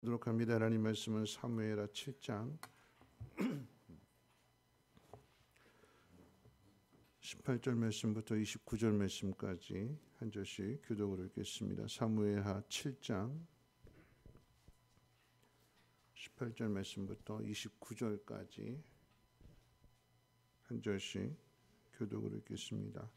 보도록 합니다. 하나님 말씀은 사무엘하 7장 18절 말씀부터 29절 말씀까지 한 절씩 교독을 읽겠습니다. 사무엘하 7장 18절 말씀부터 29절까지 한 절씩 교독을 읽겠습니다.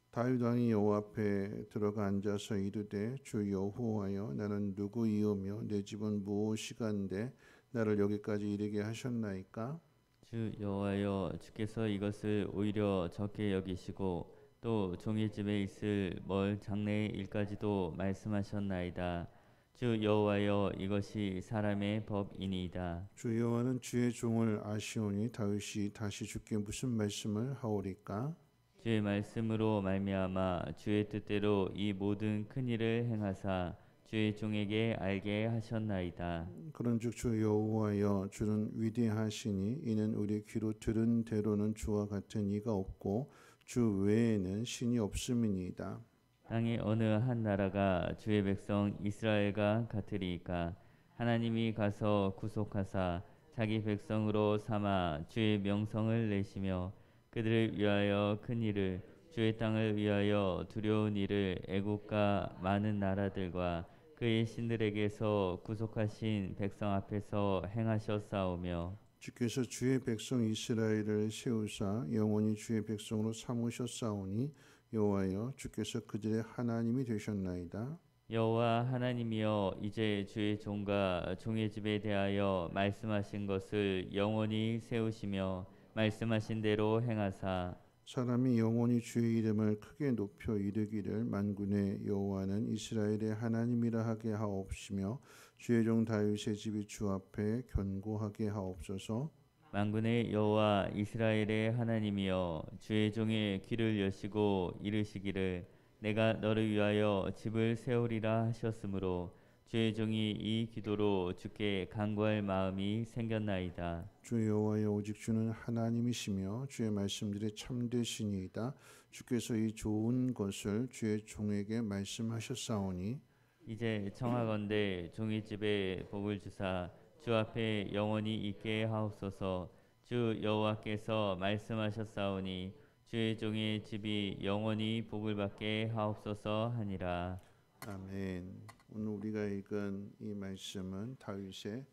다윗 왕이 여호와 앞에 들어가 앉아서 이르되 주 여호와여 나는 누구이오며 내 집은 무엇이간데 나를 여기까지 이르게 하셨나이까? 주 여호와여 주께서 이것을 오히려 적게 여기시고 또 종의 집에 있을 멀 장래의 일까지도 말씀하셨나이다. 주 여호와여 이것이 사람의 법이니이다. 주 여호와는 주의 종을 아시오니 다윗이 다시 주께 무슨 말씀을 하오리까? 주의 말씀으로 말미암아 주의 뜻대로 이 모든 큰 일을 행하사 주의 종에게 알게 하셨나이다. 그런즉 주 여호와여 주는 위대하시니 이는 우리 귀로 들은 대로는 주와 같은 이가 없고 주 외에는 신이 없음이니이다. 땅의 어느 한 나라가 주의 백성 이스라엘과 같으리이까? 하나님이 가서 구속하사 자기 백성으로 삼아 주의 명성을 내시며 그들을 위하여 큰 일을 주의 땅을 위하여 두려운 일을 애국과 많은 나라들과 그의 신들에게서 구속하신 백성 앞에서 행하셨사오며 주께서 주의 백성 이스라엘을 세우사 영원히 주의 백성으로 삼으셨사오니 여호와여 주께서 그들의 하나님이 되셨나이다. 여호와 하나님이여 이제 주의 종과 종의 집에 대하여 말씀하신 것을 영원히 세우시며 말씀하신 대로 행하사 사람이 영원히 주의 이름을 크게 높여 이르기를 만군의 여호와는 이스라엘의 하나님이라 하게 하옵시며 주의 종 다윗의 집이 주 앞에 견고하게 하옵소서. 만군의 여호와 이스라엘의 하나님이여 주의 종의 귀를 여시고 이르시기를 내가 너를 위하여 집을 세우리라 하셨으므로 주의 종이 이 기도로 주께 간구할 마음이 생겼나이다. 주 여호와여 오직 주는 하나님이시며 주의 말씀들이 참되시니이다. 주께서 이 좋은 것을 주의 종에게 말씀하셨사오니 이제 청하건대 종의 집에 복을 주사 주 앞에 영원히 있게 하옵소서. 주 여호와께서 말씀하셨사오니 주의 종의 집이 영원히 복을 받게 하옵소서 하니라. 아멘. 오늘 우리가 읽은 이 말씀은 다윗의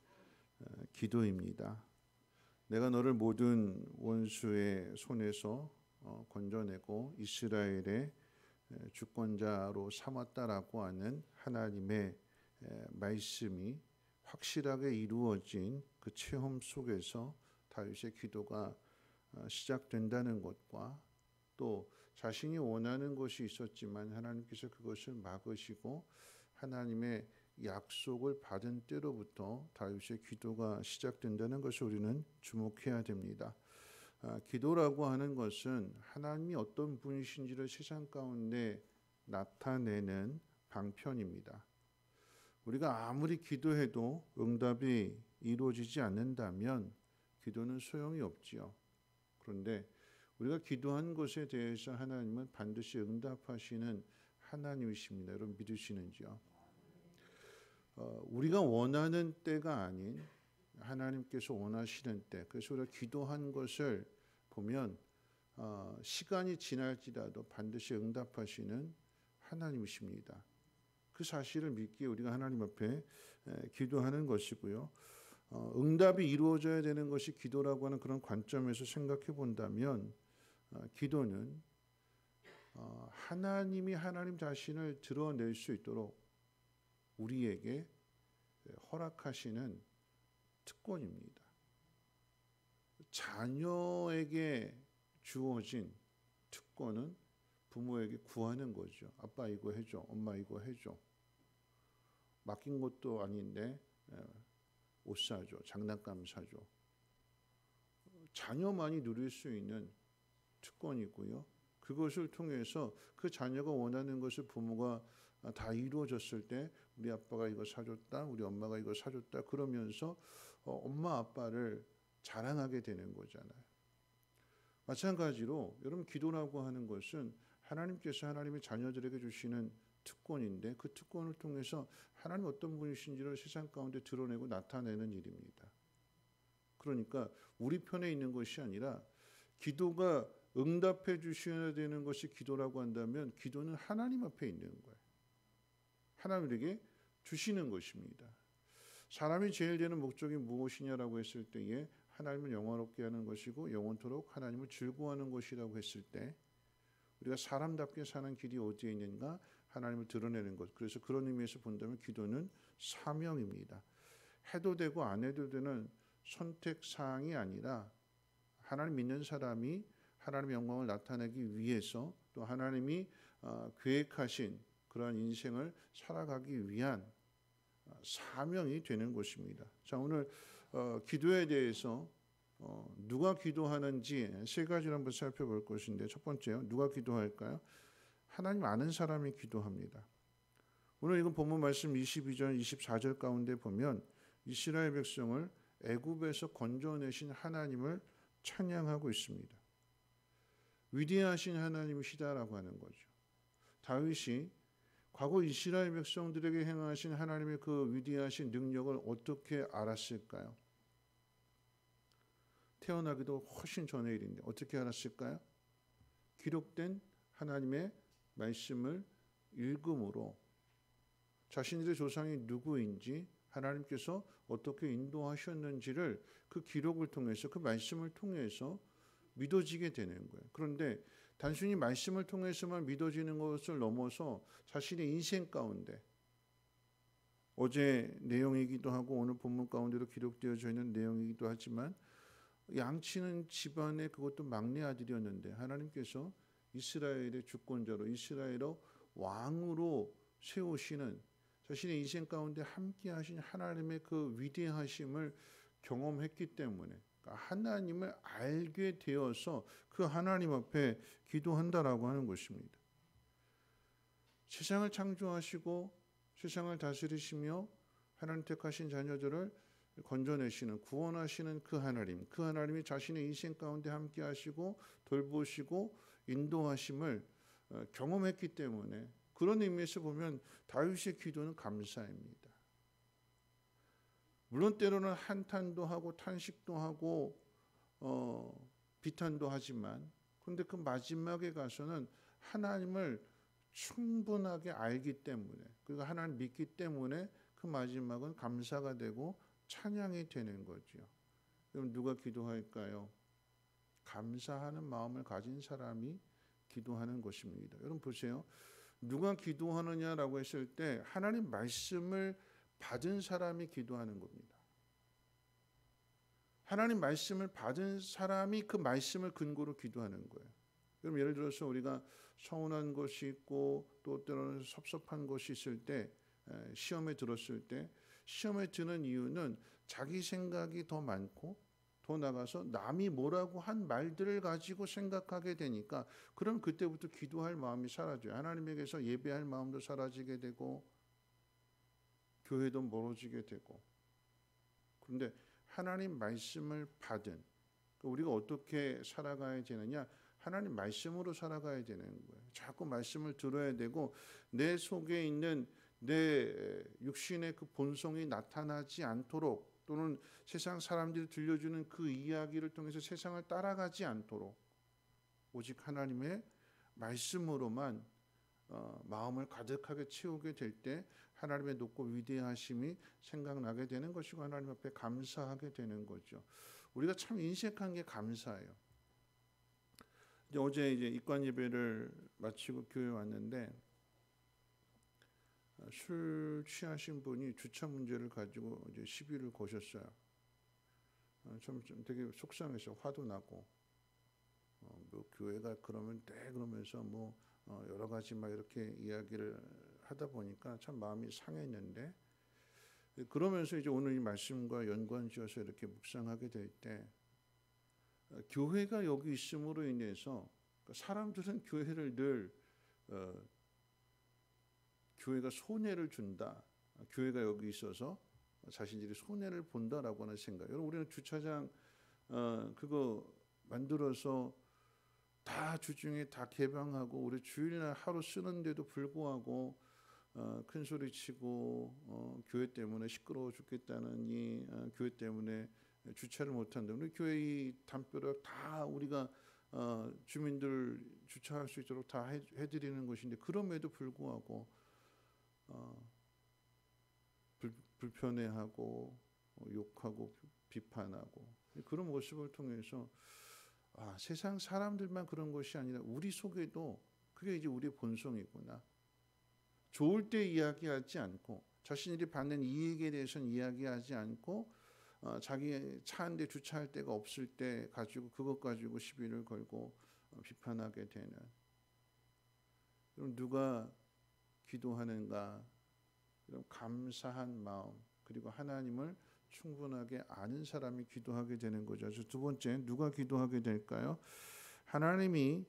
기도입니다. 내가 너를 모든 원수의 손에서 건져내고 이스라엘의 주권자로 삼았다라고 하는 하나님의 말씀이 확실하게 이루어진 그 체험 속에서 다윗의 기도가 시작된다는 것과 또 자신이 원하는 것이 있었지만 하나님께서 그것을 막으시고 하나님의 약속을 받은 때로부터 다윗의 기도가 시작된다는 것을 우리는 주목해야 됩니다. 기도라고 하는 것은 하나님이 어떤 분이신지를 세상 가운데 나타내는 방편입니다. 우리가 아무리 기도해도 응답이 이루어지지 않는다면 기도는 소용이 없지요. 그런데 우리가 기도한 것에 대해서 하나님은 반드시 응답하시는 하나님이십니다. 여러분 믿으시는지요? 우리가 원하는 때가 아닌 하나님께서 원하시는 때, 그래서 우리가 기도한 것을 보면 시간이 지날지라도 반드시 응답하시는 하나님이십니다. 그 사실을 믿기에 우리가 하나님 앞에 기도하는 것이고요. 응답이 이루어져야 되는 것이 기도라고 하는 그런 관점에서 생각해 본다면 기도는 하나님이 하나님 자신을 드러낼 수 있도록 우리에게 허락하시는 특권입니다. 자녀에게 주어진 특권은 부모에게 구하는 거죠. 아빠 이거 해줘, 엄마 이거 해줘. 맡긴 것도 아닌데 옷 사줘, 장난감 사줘. 자녀만이 누릴 수 있는 특권이고요. 그것을 통해서 그 자녀가 원하는 것을 부모가 다 이루어졌을 때 우리 아빠가 이거 사줬다, 우리 엄마가 이거 사줬다 그러면서 엄마 아빠를 자랑하게 되는 거잖아요. 마찬가지로 여러분 기도라고 하는 것은 하나님께서 하나님의 자녀들에게 주시는 특권인데 그 특권을 통해서 하나님 어떤 분이신지를 세상 가운데 드러내고 나타내는 일입니다. 그러니까 우리 편에 있는 것이 아니라 기도가 응답해 주셔야 되는 것이 기도라고 한다면 기도는 하나님 앞에 있는 거예요. 하나님에게 주시는 것입니다. 사람이 제일 되는 목적이 무엇이냐라고 했을 때에 하나님을 영원롭게 하는 것이고 영원토록 하나님을 즐거워하는 것이라고 했을 때 우리가 사람답게 사는 길이 어디에 있는가? 하나님을 드러내는 것. 그래서 그런 의미에서 본다면 기도는 사명입니다. 해도 되고 안 해도 되는 선택사항이 아니라 하나님 믿는 사람이 하나님의 영광을 나타내기 위해서 또 하나님이 계획하신 그러한 인생을 살아가기 위한 사명이 되는 것입니다. 자, 오늘 기도에 대해서 누가 기도하는지 세 가지를 한번 살펴볼 것인데 첫 번째요. 누가 기도할까요? 하나님 아는 사람이 기도합니다. 오늘 이건 본문 말씀 22절 24절 가운데 보면 이스라엘 백성을 애굽에서 건져내신 하나님을 찬양하고 있습니다. 위대하신 하나님이시다라고 하는 거죠. 다윗이 과거 이스라엘 백성들에게 행하신 하나님의 그 위대하신 능력을 어떻게 알았을까요? 태어나기도 훨씬 전의 일인데 어떻게 알았을까요? 기록된 하나님의 말씀을 읽음으로 자신들의 조상이 누구인지 하나님께서 어떻게 인도하셨는지를 그 기록을 통해서 그 말씀을 통해서 믿어지게 되는 거예요. 그런데 단순히 말씀을 통해서만 믿어지는 것을 넘어서 자신의 인생 가운데 어제 내용이기도 하고 오늘 본문 가운데도 기록되어져 있는 내용이기도 하지만 양치는 집안의 그것도 막내 아들이었는데 하나님께서 이스라엘의 주권자로 이스라엘의 왕으로 세우시는 자신의 인생 가운데 함께 하신 하나님의 그 위대하심을 경험했기 때문에 하나님을 알게 되어서 그 하나님 앞에 기도한다라고 하는 것입니다. 세상을 창조하시고 세상을 다스리시며 하나님 택하신 자녀들을 건져내시는 구원하시는 그 하나님이 자신의 인생 가운데 함께 하시고 돌보시고 인도하심을 경험했기 때문에 그런 의미에서 보면 다윗의 기도는 감사입니다. 물론 때로는 한탄도 하고 탄식도 하고 비탄도 하지만 그런데 그 마지막에 가서는 하나님을 충분하게 알기 때문에 그리고 하나님 믿기 때문에 그 마지막은 감사가 되고 찬양이 되는 거죠. 그럼 누가 기도할까요? 감사하는 마음을 가진 사람이 기도하는 것입니다. 여러분 보세요. 누가 기도하느냐라고 했을 때 하나님 말씀을 받은 사람이 기도하는 겁니다. 하나님 말씀을 받은 사람이 그 말씀을 근거로 기도하는 거예요. 그럼 예를 들어서 우리가 서운한 것이 있고 또 때로는 섭섭한 것이 있을 때 시험에 들었을 때 시험에 드는 이유는 자기 생각이 더 많고 더 나가서 남이 뭐라고 한 말들을 가지고 생각하게 되니까 그럼 그때부터 기도할 마음이 사라져요. 하나님에게서 예배할 마음도 사라지게 되고 교회도 멀어지게 되고 그런데 하나님 말씀을 받은 우리가 어떻게 살아가야 되느냐 하나님 말씀으로 살아가야 되는 거예요. 자꾸 말씀을 들어야 되고 내 속에 있는 내 육신의 그 본성이 나타나지 않도록 또는 세상 사람들이 들려주는 그 이야기를 통해서 세상을 따라가지 않도록 오직 하나님의 말씀으로만 마음을 가득하게 채우게 될 때 하나님의 높고 위대하심이 생각나게 되는 것이고 하나님 앞에 감사하게 되는 거죠. 우리가 참 인색한 게 감사해요. 어제 이제 입관 예배를 마치고 교회 왔는데 술 취하신 분이 주차 문제를 가지고 이제 시비를 거셨어요. 좀 되게 속상해서 화도 나고 뭐 교회가 그러면 돼 그러면서 뭐 여러 가지 막 이렇게 이야기를 하다 보니까 참 마음이 상했는데 그러면서 이제 오늘 이 말씀과 연관지어서 이렇게 묵상하게 될 때 교회가 여기 있음으로 인해서 사람들은 교회를 늘 교회가 손해를 준다. 교회가 여기 있어서 자신들이 손해를 본다라고 하는 생각. 여러분 우리는 주차장 그거 만들어서 다 주중에 다 개방하고 우리 주일날 하루 쓰는데도 불구하고 큰 소리 치고 교회 때문에 시끄러워 죽겠다느니 교회 때문에 주차를 못한다. 우리 교회 이 담벼락 다 우리가 주민들 주차할 수 있도록 다 해드리는 것인데 그럼에도 불구하고 불편해하고 욕하고 비판하고 그런 모습을 통해서 세상 사람들만 그런 것이 아니라 우리 속에도 그게 이제 우리의 본성이구나. 좋을 때 이야기하지 않고 자신들이 받는 이익에 대해서는 이야기하지 않고 자기 차 한 대 주차할 데가 없을 때 가지고 그것 가지고 시비를 걸고 비판하게 되는. 그럼 누가 기도하는가? 그럼 감사한 마음 그리고 하나님을 충분하게 아는 사람이 기도하게 되는 거죠. 그래서 두 번째 누가 기도하게 될까요? 하나님이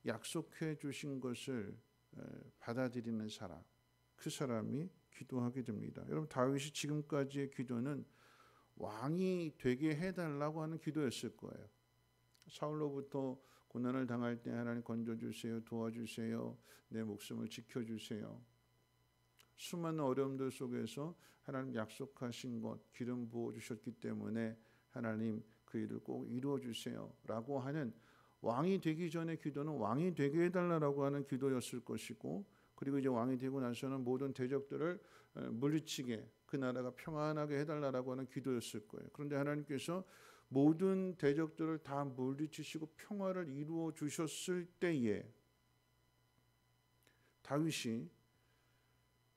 약속해 주신 것을 받아들이는 사람, 그 사람이 기도하게 됩니다. 여러분 다윗이 지금까지의 기도는 왕이 되게 해달라고 하는 기도였을 거예요. 사울로부터 고난을 당할 때 하나님 건져주세요, 도와주세요, 내 목숨을 지켜주세요. 수많은 어려움들 속에서 하나님 약속하신 것 기름 부어주셨기 때문에 하나님 그 일을 꼭 이루어주세요 라고 하는 왕이 되기 전의 기도는 왕이 되게 해달라고 하는 기도였을 것이고 그리고 이제 왕이 되고 나서는 모든 대적들을 물리치게 그 나라가 평안하게 해달라고 하는 기도였을 거예요. 그런데 하나님께서 모든 대적들을 다 물리치시고 평화를 이루어 주셨을 때에 다윗이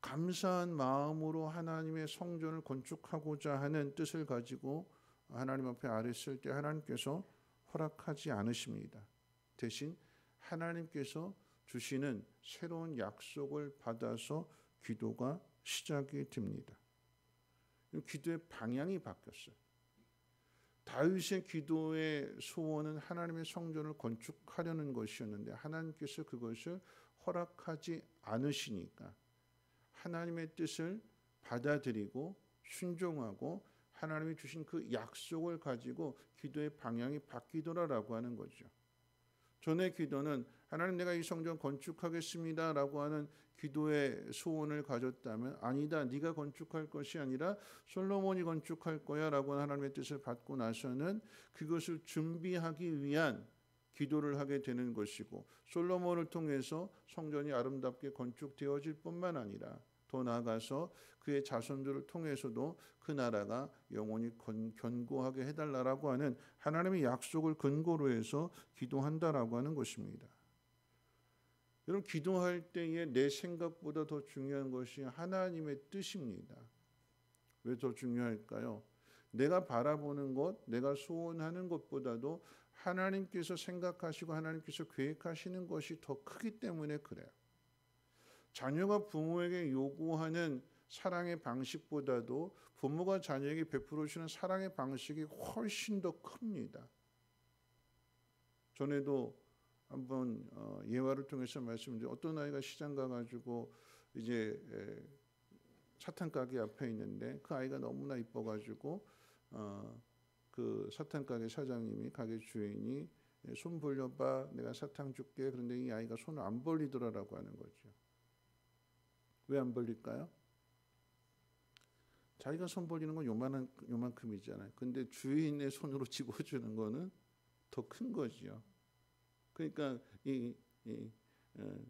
감사한 마음으로 하나님의 성전을 건축하고자 하는 뜻을 가지고 하나님 앞에 아뢰었을 때 하나님께서 허락하지 않으십니다. 대신 하나님께서 주시는 새로운 약속을 받아서 기도가 시작이 됩니다. 기도의 방향이 바뀌었어요. 다윗의 기도의 소원은 하나님의 성전을 건축하려는 것이었는데 하나님께서 그것을 허락하지 않으시니까 하나님의 뜻을 받아들이고 순종하고 하나님이 주신 그 약속을 가지고 기도의 방향이 바뀌더라라고 하는 거죠. 전의 기도는 하나님 내가 이 성전 건축하겠습니다 라고 하는 기도의 소원을 가졌다면 아니다 네가 건축할 것이 아니라 솔로몬이 건축할 거야 라고 하나님의 뜻을 받고 나서는 그것을 준비하기 위한 기도를 하게 되는 것이고 솔로몬을 통해서 성전이 아름답게 건축되어질 뿐만 아니라 더 나아가서 그의 자손들을 통해서도 그 나라가 영원히 견고하게 해달라고 하는 하나님의 약속을 근거로 해서 기도한다라고 하는 것입니다. 여러분 기도할 때에 내 생각보다 더 중요한 것이 하나님의 뜻입니다. 왜 더 중요할까요? 내가 바라보는 것, 내가 소원하는 것보다도 하나님께서 생각하시고 하나님께서 계획하시는 것이 더 크기 때문에 그래요. 자녀가 부모에게 요구하는 사랑의 방식보다도 부모가 자녀에게 베풀어 주는 사랑의 방식이 훨씬 더 큽니다. 전에도 한번 예화를 통해서 말씀드린 어떤 아이가 시장 가가지고 이제 사탕 가게 앞에 있는데 그 아이가 너무나 이뻐가지고 그 사탕 가게 사장님이 가게 주인이 손 벌려봐 내가 사탕 줄게. 그런데 이 아이가 손을 안 벌리더라라고 하는 거죠. 왜 안 벌릴까요? 자기가 손 벌리는 건 요만큼이잖아요. 근데 주인의 손으로 집어주는 거는 더 큰 거지요. 그러니까 이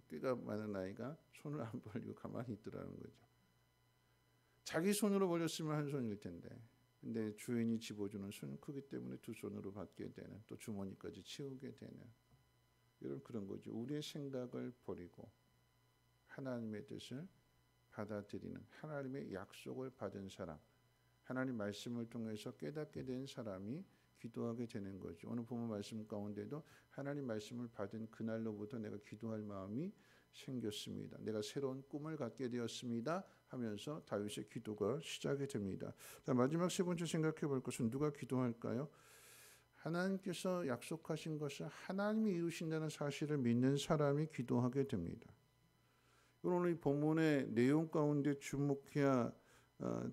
꾀가 많은 아이가 손을 안 벌리고 가만히 있더라는 거죠. 자기 손으로 벌렸으면 한 손일 텐데 근데 주인이 집어주는 손은 크기 때문에 두 손으로 받게 되는 또 주머니까지 채우게 되는 이런 그런 거죠. 우리의 생각을 버리고 하나님의 뜻을 받아들이는 하나님의 약속을 받은 사람 하나님 말씀을 통해서 깨닫게 된 사람이 기도하게 되는 거죠. 오늘 본문 말씀 가운데도 하나님 말씀을 받은 그날로부터 내가 기도할 마음이 생겼습니다. 내가 새로운 꿈을 갖게 되었습니다 하면서 다윗의 기도가 시작이 됩니다. 자, 마지막 세 번째 생각해 볼 것은 누가 기도할까요? 하나님께서 약속하신 것을 하나님이 이루신다는 사실을 믿는 사람이 기도하게 됩니다. 오늘 이 본문의 내용 가운데 주목해야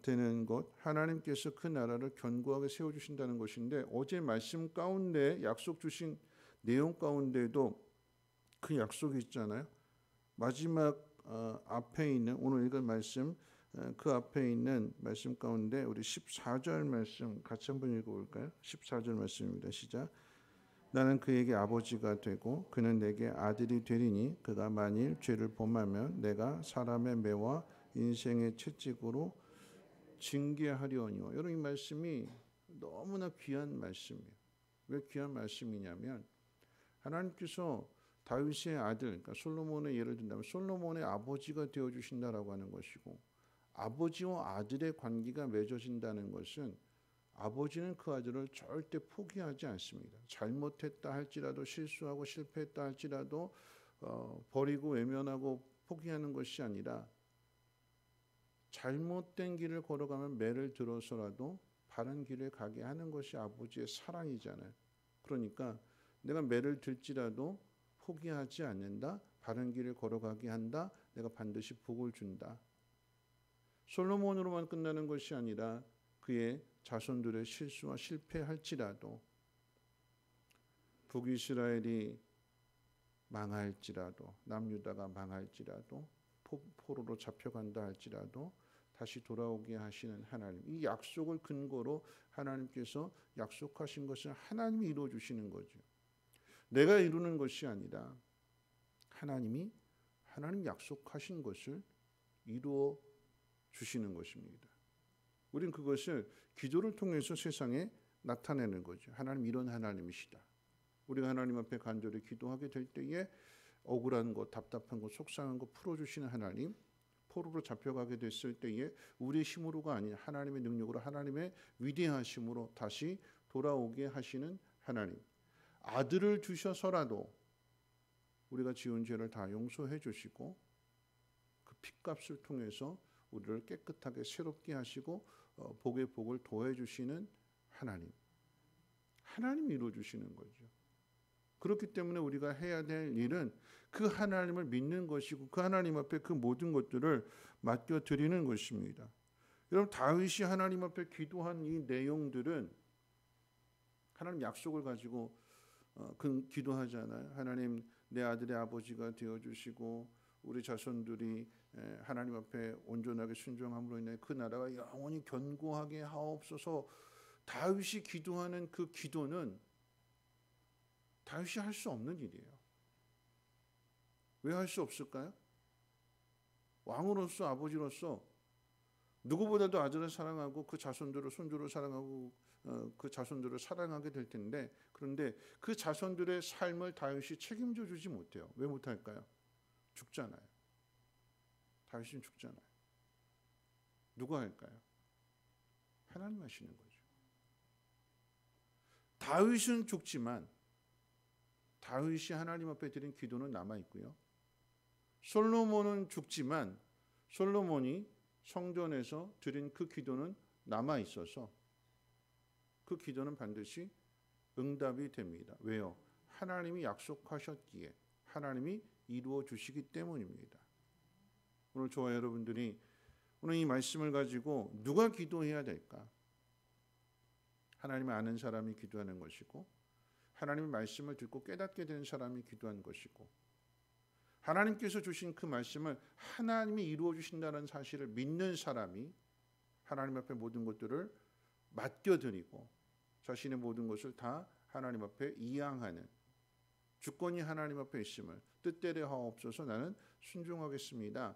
되는 것 하나님께서 그 나라를 견고하게 세워주신다는 것인데 어제 말씀 가운데 약속 주신 내용 가운데도 그 약속이 있잖아요. 마지막 앞에 있는 오늘 읽은 말씀 그 앞에 있는 말씀 가운데 우리 14절 말씀 같이 한번 읽어볼까요? 14절 말씀입니다. 시작. 나는 그에게 아버지가 되고 그는 내게 아들이 되리니 그가 만일 죄를 범하면 내가 사람의 매와 인생의 채찍으로 징계하려니와. 여러분 이 말씀이 너무나 귀한 말씀이에요. 왜 귀한 말씀이냐면 하나님께서 다윗의 아들, 그러니까 솔로몬의 예를 든다면 솔로몬의 아버지가 되어주신다라고 하는 것이고 아버지와 아들의 관계가 맺어진다는 것은 아버지는 그 아들을 절대 포기하지 않습니다. 잘못했다 할지라도 실수하고 실패했다 할지라도 버리고 외면하고 포기하는 것이 아니라 잘못된 길을 걸어가면 매를 들어서라도 바른 길에 가게 하는 것이 아버지의 사랑이잖아요. 그러니까 내가 매를 들지라도 포기하지 않는다. 바른 길을 걸어가게 한다. 내가 반드시 복을 준다. 솔로몬으로만 끝나는 것이 아니라 그의 자손들의 실수와 실패할지라도 북이스라엘이 망할지라도 남유다가 망할지라도 포로로 잡혀간다 할지라도 다시 돌아오게 하시는 하나님, 이 약속을 근거로 하나님께서 약속하신 것을 하나님이 이루어 주시는 거죠. 내가 이루는 것이 아니라 하나님 약속하신 것을 이루어 주시는 것입니다. 우린 그것을 기도를 통해서 세상에 나타내는 거죠. 하나님 이런 하나님이시다. 우리가 하나님 앞에 간절히 기도하게 될 때에 억울한 것, 답답한 것, 속상한 것 풀어주시는 하나님, 포로로 잡혀가게 됐을 때에 우리의 힘으로가 아닌 하나님의 능력으로 하나님의 위대하심으로 다시 돌아오게 하시는 하나님, 아들을 주셔서라도 우리가 지은 죄를 다 용서해 주시고 그 핏값을 통해서 우리를 깨끗하게 새롭게 하시고 복의 복을 더해 주시는 하나님이 이루어 주시는 거죠. 그렇기 때문에 우리가 해야 될 일은 그 하나님을 믿는 것이고 그 하나님 앞에 그 모든 것들을 맡겨드리는 것입니다. 여러분 다윗이 하나님 앞에 기도한 이 내용들은 하나님 약속을 가지고 그 기도하잖아요. 하나님 내 아들의 아버지가 되어주시고 우리 자손들이 하나님 앞에 온전하게 순종함으로 인해 그 나라가 영원히 견고하게 하옵소서. 다윗이 기도하는 그 기도는 다윗이 할 수 없는 일이에요. 왜 할 수 없을까요? 왕으로서 아버지로서 누구보다도 아들을 사랑하고 그 자손들을 손주를 사랑하고 그 자손들을 사랑하게 될 텐데 그런데 그 자손들의 삶을 다윗이 책임져 주지 못해요. 왜 못할까요? 죽잖아요. 다윗은 죽잖아요. 누가 할까요? 하나님 하시는 거죠. 다윗은 죽지만 다윗이 하나님 앞에 드린 기도는 남아있고요. 솔로몬은 죽지만 솔로몬이 성전에서 드린 그 기도는 남아있어서 그 기도는 반드시 응답이 됩니다. 왜요? 하나님이 약속하셨기에 하나님이 이루어 주시기 때문입니다. 오늘 저와 여러분들이 오늘 이 말씀을 가지고 누가 기도해야 될까? 하나님을 아는 사람이 기도하는 것이고 하나님의 말씀을 듣고 깨닫게 되는 사람이 기도한 것이고 하나님께서 주신 그 말씀을 하나님이 이루어 주신다는 사실을 믿는 사람이 하나님 앞에 모든 것들을 맡겨드리고 자신의 모든 것을 다 하나님 앞에 이양하는 주권이 하나님 앞에 있음을 뜻대로 하옵소서 나는 순종하겠습니다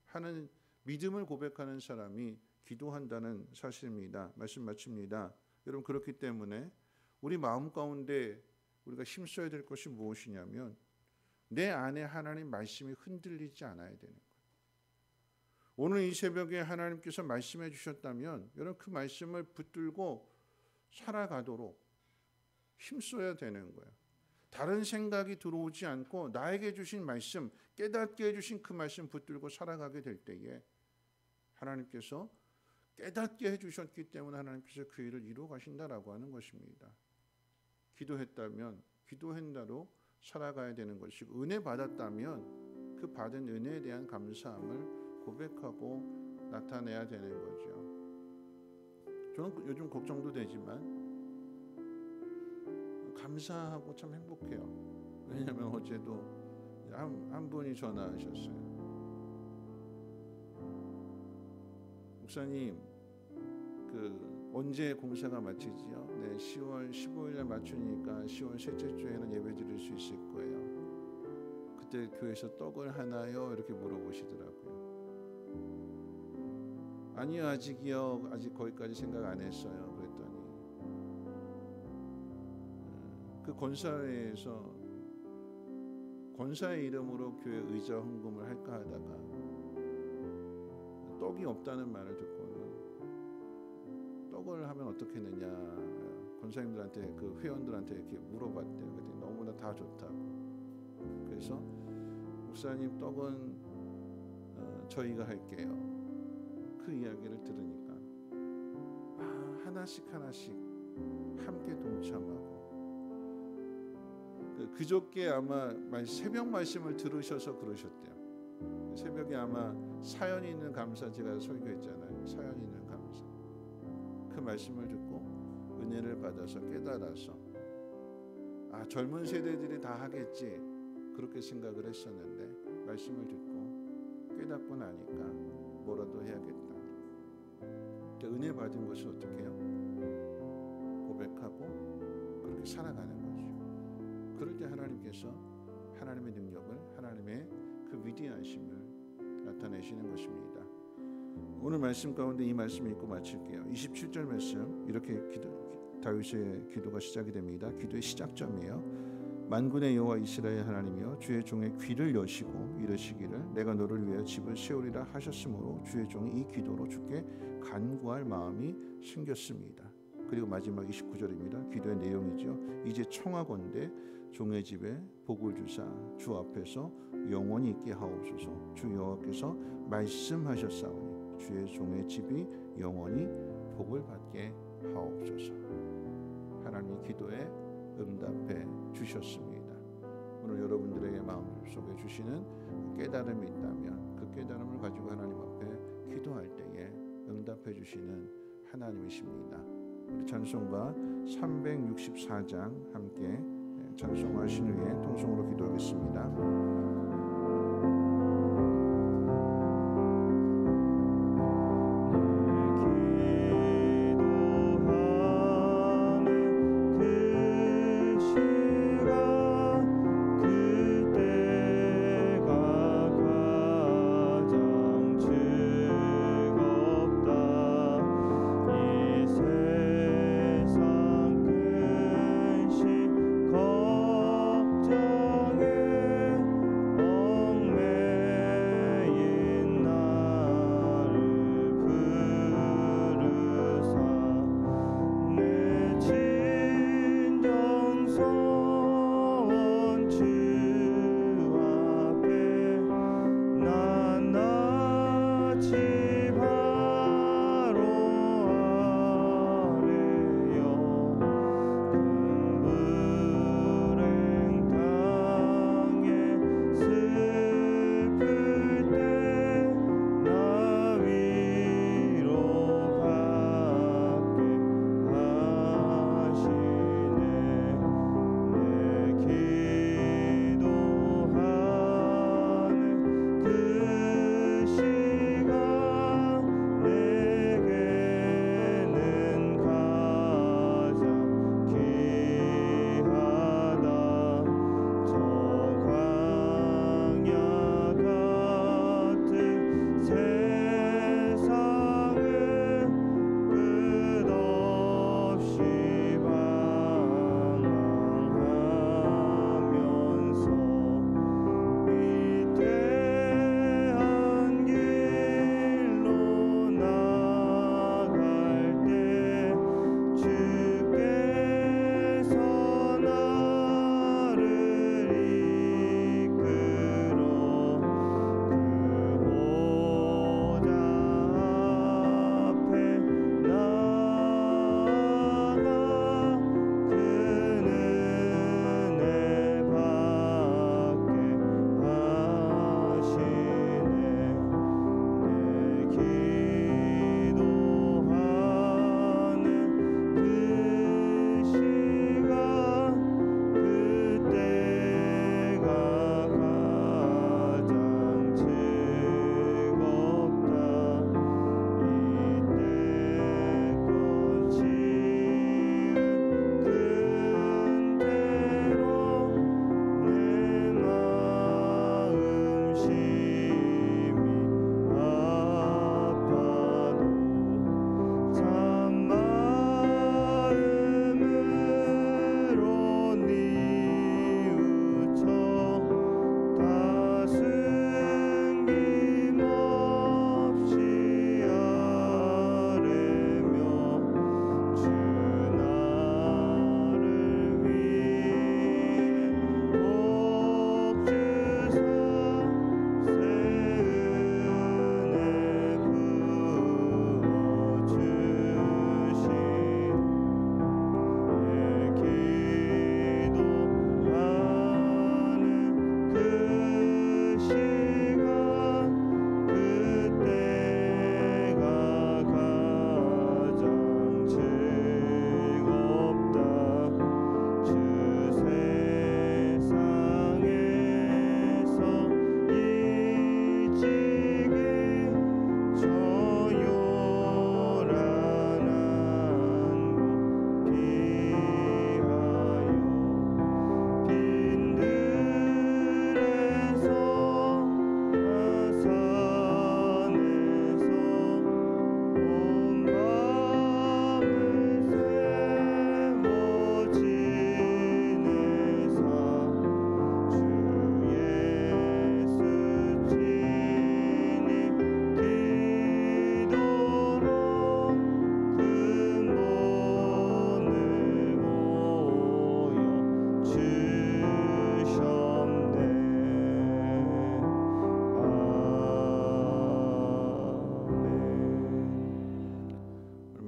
하는 믿음을 고백하는 사람이 기도한다는 사실입니다. 말씀 마칩니다. 여러분 그렇기 때문에 우리 마음 가운데 우리가 힘써야 될 것이 무엇이냐면 내 안에 하나님 말씀이 흔들리지 않아야 되는 거예요. 오늘 이 새벽에 하나님께서 말씀해 주셨다면 여러분 그 말씀을 붙들고 살아가도록 힘써야 되는 거예요. 다른 생각이 들어오지 않고 나에게 주신 말씀, 깨닫게 해주신 그 말씀 붙들고 살아가게 될 때에 하나님께서 깨닫게 해주셨기 때문에 하나님께서 그 일을 이루어 가신다라고 하는 것입니다. 기도했다면 기도한 대로 살아가야 되는 것이고 은혜 받았다면 그 받은 은혜에 대한 감사함을 고백하고 나타내야 되는 거죠. 저는 요즘 걱정도 되지만 감사하고 참 행복해요. 왜냐하면 어제도 한 분이 전화하셨어요. 목사님 언제 공사가 마치지요? 네, 10월 15일에 맞추니까 10월 셋째 주에는 예배 드릴 수 있을 거예요. 그때 교회에서 떡을 하나요? 이렇게 물어보시더라고요. 아니요, 아직이요. 아직 거기까지 생각 안 했어요. 그랬더니 그 권사회에서 권사의 이름으로 교회 의자 헌금을 할까 하다가 떡이 없다는 말을 듣고는 떡을 하면 어떻게 했느냐, 권사님들한테 그 회원들한테 이렇게 물어봤대요. 그랬더니 너무나 다 좋다고. 그래서 목사님 떡은 저희가 할게요. 그 이야기를 들으니까 하나씩 함께 동참하고, 그저께 아마 새벽 말씀을 들으셔서 그러셨대요. 새벽에 아마 사연 있는 감사, 제가 설교했잖아요. 사연 있는 감사. 그 말씀을 듣고 은혜를 받아서 깨달아서 젊은 세대들이 다 하겠지 그렇게 생각을 했었는데, 말씀을 듣고 깨닫고 나니까 뭐라도 해야겠다. 은혜 받은 것을 어떻게 해요? 고백하고 그렇게 살아가는 거죠. 그럴 때 하나님께서 하나님의 능력을, 하나님의 그 위대하심을 나타내시는 것입니다. 오늘 말씀 가운데 이 말씀 읽고 마칠게요. 27절 말씀, 이렇게 다윗의 기도가 시작이 됩니다. 기도의 시작점이에요. 만군의 여호와 이스라엘 하나님이여, 주의 종의 귀를 여시고 이르시기를 내가 너를 위하여 집을 세우리라 하셨으므로 주의 종이 이 기도로 주께 간구할 마음이 생겼습니다. 그리고 마지막 29절입니다. 기도의 내용이죠. 이제 청하건대 종의 집에 복을 주사 주 앞에서 영원히 있게 하옵소서. 주 여호와께서 말씀하셨사오니 주의 종의 집이 영원히 복을 받게 하옵소서. 하나님이 기도에 응답해 주셨습니다. 오늘 여러분들에게 마음 속에 주시는 깨달음이 있다면 그 깨달음을 가지고 하나님 앞에 기도할 때에 응답해 주시는 하나님이십니다. 우리 찬송가 364장 함께 찬송하신 후에 통성으로 기도하겠습니다. 걱정에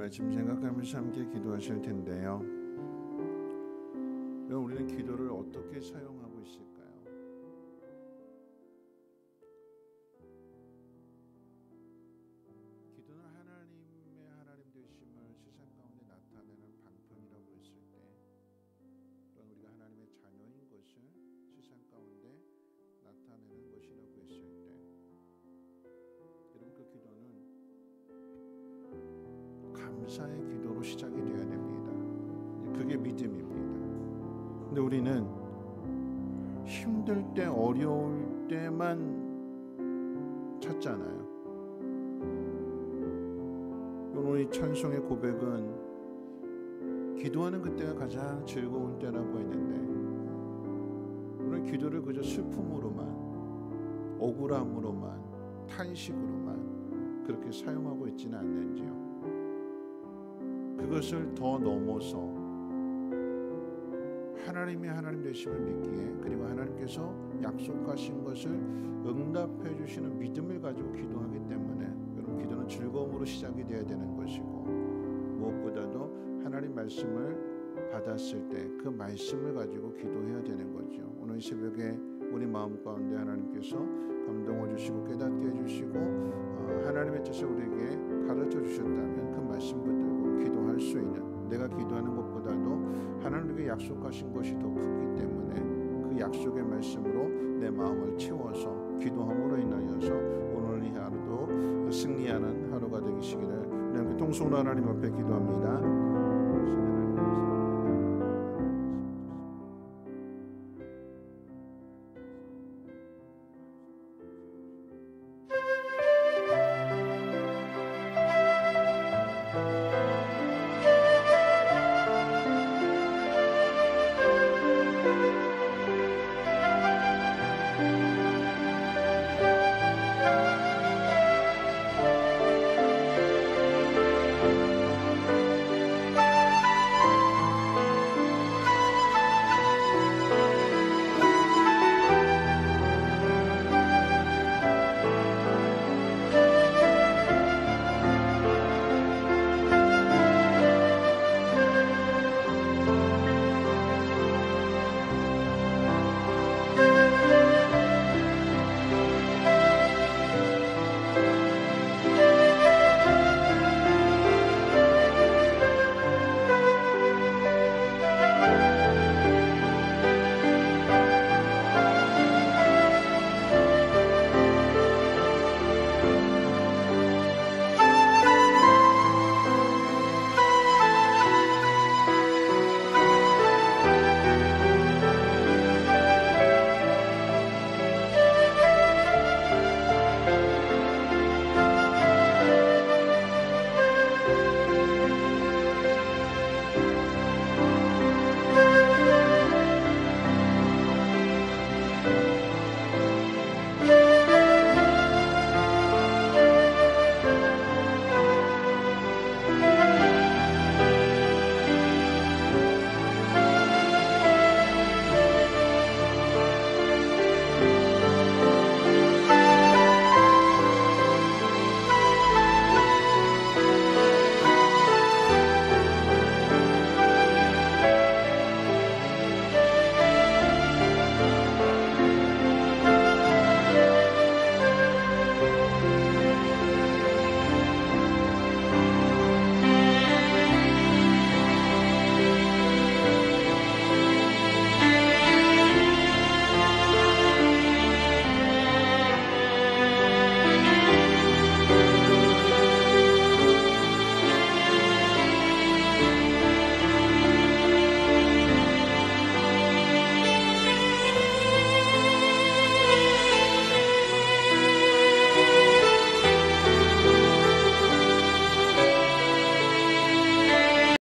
말씀 생각하면서 함께 기도하실 텐데요. 우리는 기도를 어떻게 사용하고 있을까요? 기도는 하나님의 하나님 되심을 세상 가운데 나타내는 방편이라고 했을 때, 또한 우리가 하나님의 자녀인 것을 세상 가운데 나타내는 것이라고 했을 때, 여러분 그 기도는 감사의 기도로 시작이 되어야 됩니다. 그게 믿음입니다. 근데 우리는 힘들 때, 어려울 때만 찾잖아요. 오늘 이 찬송의 고백은 기도하는 그때가 가장 즐거운 때라고 했는데, 우리는 기도를 그저 슬픔으로만, 억울함으로만, 탄식으로만 그렇게 사용하고 있지는 않는지요. 그것을 더 넘어서 하나님이 하나님 되심을 믿기에, 그리고 하나님께서 약속하신 것을 응답해 주시는 믿음을 가지고 기도하기 때문에, 여러분 기도는 즐거움으로 시작이 되어야 되는 것이고, 무엇보다도 하나님 말씀을 받았을 때 그 말씀을 가지고 기도해야 되는 거죠. 오늘 이 새벽에 우리 마음 가운데 하나님께서 감동을 주시고 깨닫게 해주시고 하나님의 뜻을 우리에게 가르쳐 주셨다면 그 말씀 붙들고 기도할 수 있는, 내가 기도하는 것보다도 하나님께 약속하신 것이 더 크기 때문에 그 약속의 말씀으로 내 마음을 채워서 기도함으로 인하여서 오늘 이 하루도 승리하는 하루가 되시기를 우리 함께 통성으로 하나님 앞에 기도합니다.